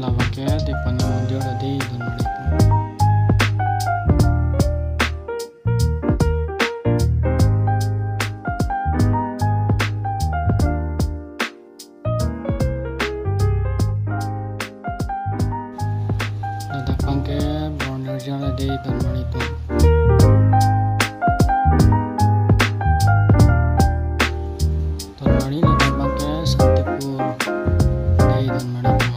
lawake di pani mondir adi dunmari ladak pangke bornir jar adi dunmari tu dunmari ladak pangke Santipur adi dunmari tu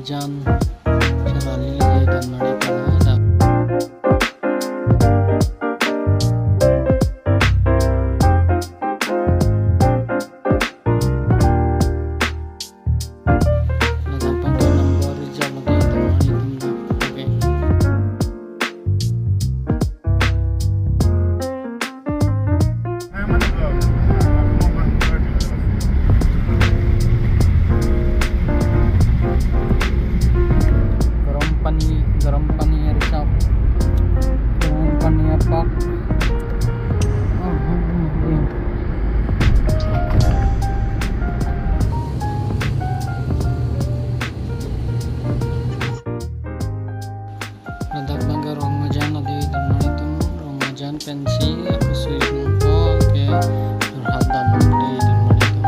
Jan Shalali lagi dan mereka ada pakai nomor jam lagi dan mereka oke garam pani air cap garam pani air pak ladak bangga Ramadan adi dan itu Ramadan pensi aku suit nungko ke curhat dan adi dan itu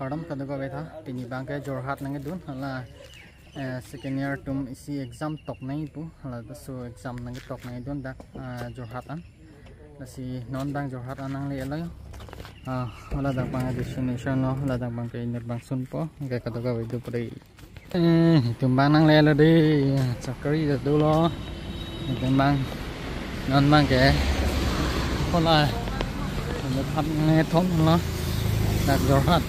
kadam kada ko betha tini bangke Jorhat nange dun hala second year tum isi exam tok nai pu hala so exam nange tok nai dun dak Jorhat an si non bang Jorhat anang le alay hala dak bang destination no hala dak bang ke nirbang sun po ke kada ko bedu pre tum bang nang le la de chakri da du lo tum bang non bang ke hala nó thăm nghe thốn nó dak Jorhat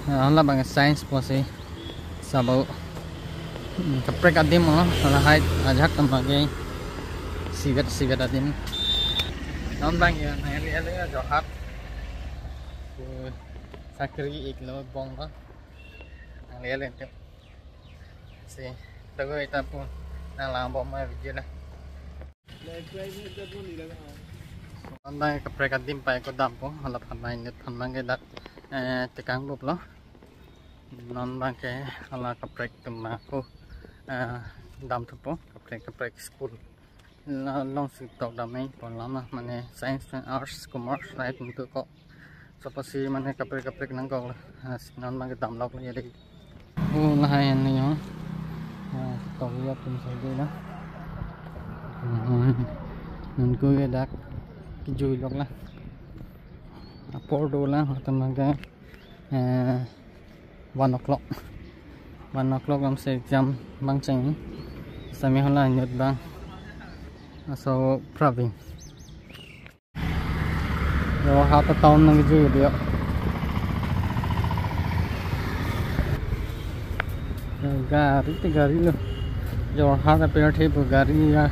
Allah bang science posi sabau kaprek adim Allah hai ajak tamage sigat adim non bang ya ele Jorhat sakri iklo bong đó ele tu si tago ita pun đang làm bom mai video này non bang kaprek adim pai ko dam po Allah phamai net phamang ke dak tekang lup lo non bang ke ala kaprek temaku dam tupo kaprek school long si tok damai pon lama mane science and arts commerce right untuk kok sapasi mane kaprek nang kok non bang ke dam lok le dei lahan ni yo tok ya pun saja lah non ko ke dak kijui lok lah por do lah tamaga 1 o'clock làm sẽ exam bang cheng sami hola nyot bang so praving rồi hao ta town nang ju dia gari lo rồi hao ta per the gari ya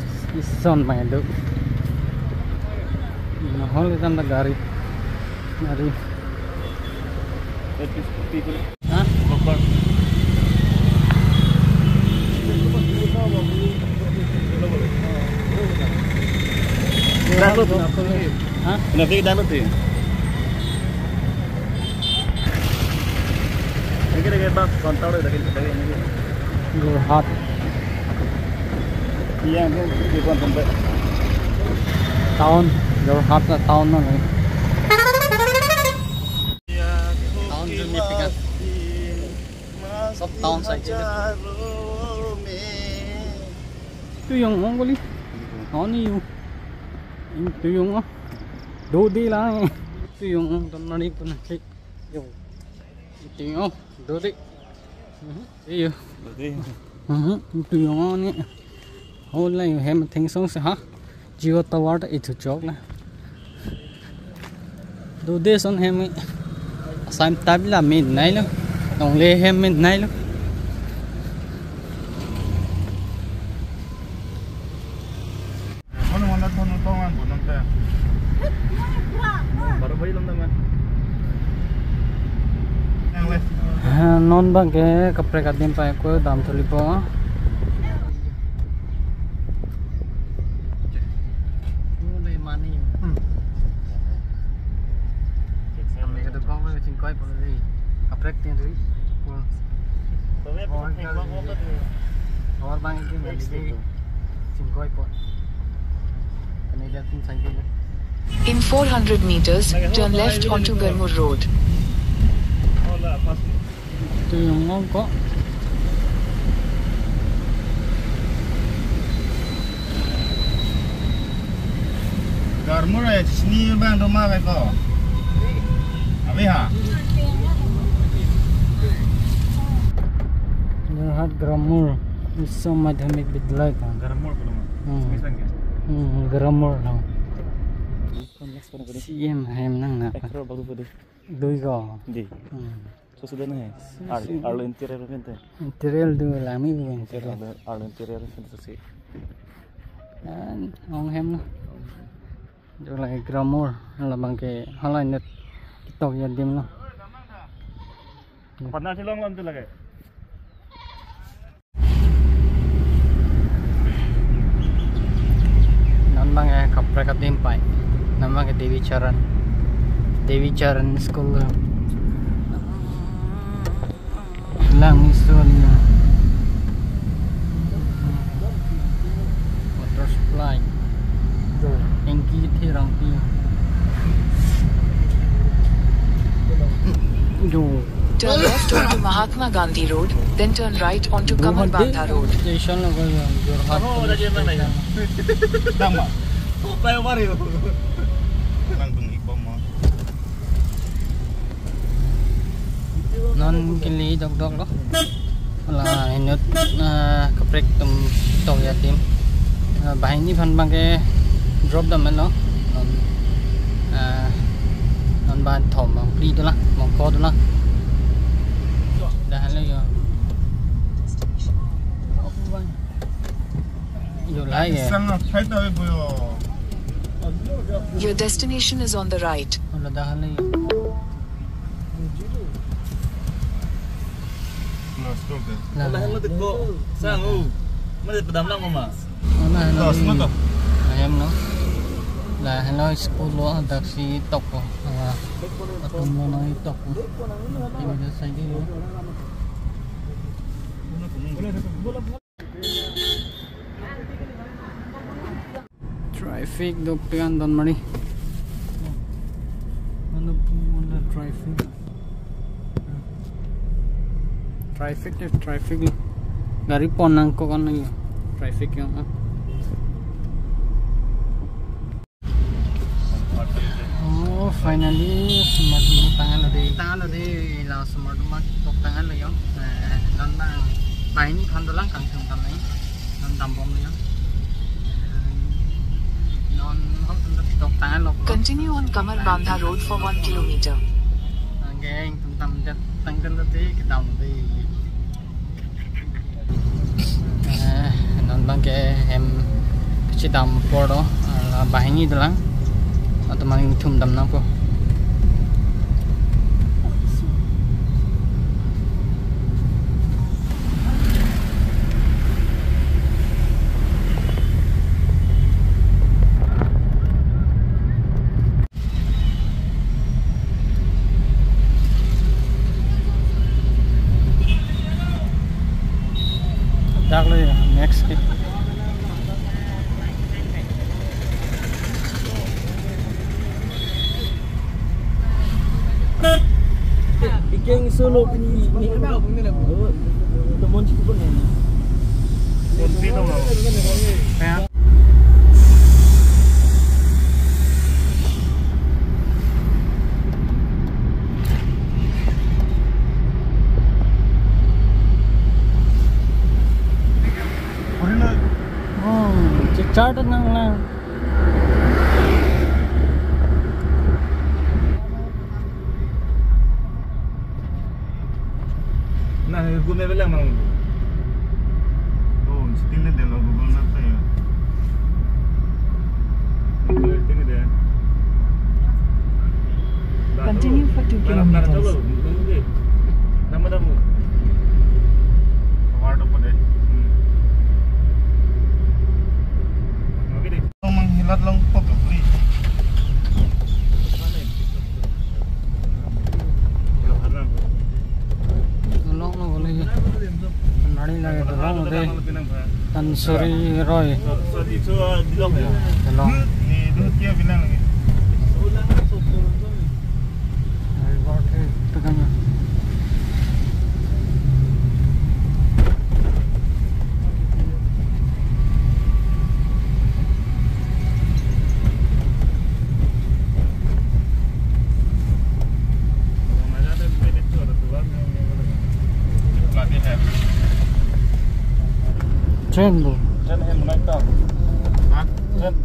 son mai do no hol itam da gari people local Danut ha nanti danut ya lagi bak kontol dari ini Jorhat iya itu di konten tahun Jorhat tahun mana tahun signifikan sắp town sai chứ tôi dùng ngon quá đi nó nhiều tôi dùng nó đồ đi lại tôi dùng tao nó đi con này dùng tiền không đồ đi đi tôi dùng ngon nhé hôm nay em thành sống sẽ hả chưa tao vào đây ít chốc là đồ đi xong em xem tập là mình này luôn đồng lê em mình này luôn non bang ke kapre ka dim pa ko dam tholi po le mani me ka to kong le sin koi po le kapre tin ri ko और bang ki me le sin koi po ne ja tin sai le In 400 meters, turn left onto Garmur Road. Ito yung ngongko. Garmur ay sini bang rumah ko. Abi ha. Jorhat Garmur Islam Madhyamik Vidyalaya ka. Garmur ko naman. Garmur lang. CM hem nang na. Dui go. Di. Sudah nih. Arlo interior kan Interior du lami bu interior. Arlo interior kan sih. Ong hem no. Jo lai Garmur la bang ke halai net kitok ya dim no. Pernah sih long tu lagi. Nambang ya kapre ka dim pai. Nambang ke Devi Charan School. Lang Isolia water supply tangki thi rang pi Turn left onto Mahatma Gandhi Road, then turn right onto Kamal Bandha Road. Station laga Jorhat Dama. Bayo bario. Lang tung ipom mo. non kili dog lo là hinut kaprek tum to ya tim bahai ni phan bang ke drop dam no non ban thom ri to la mong ko to la dah le yo yo lai ye Sang phai ta boyo. Your destination is on the right. la dah le Lah lah teko sang Mana pedam lang mama. Đó, semua tu. Em nó là nói school lo đặc sĩ tộc tụi nói tộc thì mình sẽ xây cái luôn. Traffic dok pegan don mari. Mana traffic. Traffic ni. Gari ponang ko kan lagi. Traffic yang oh finally smart tangan lagi lah smart tok tangan lagi dan bang bain handalang kang sung tam ni dan dambom ni non tok tangan lok Continue on Kamal Bandha Road for 1 kilometer. Gang tam tangkan tadi kita mesti non bang ke em chỉ đầm po đó là bài như thế lắm, atau maling thum đầm nào po. Đắc lên next kit. Iking solo ni kenal pun ni lah. Temun cukup pun ni. Konti tu mau. Ya. Oh, chart nang na. Nah, Google Map lang mau. Oh, still na din Google Map pa yun. Tingnan din. Continue for 2 kilometers. Nama mo. Award po din. Okay deh. Menghilat lang po beli. Tolong lo boleh. Nari lagi tolong deh. Tansuri Roy. Sorry, so dilong ya. Tolong. Ni dua tiap bilang lagi. Tegaknya. Train bu. Train hai mau naik tam.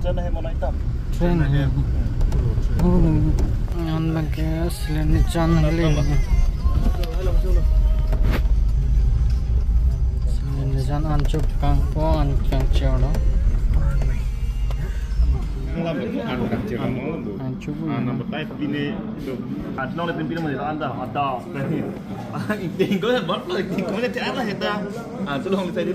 Train hai mau naik tam. Train hai. Oh, yang lagi selain jalan lagi. Selain jalan ancuk kangpo ancang ciao. Ancuk. Nama type ini itu. Ada orang yang pilih mana ada. Tinggal buat lagi. Kau ni tiada lah kita. Tolong saya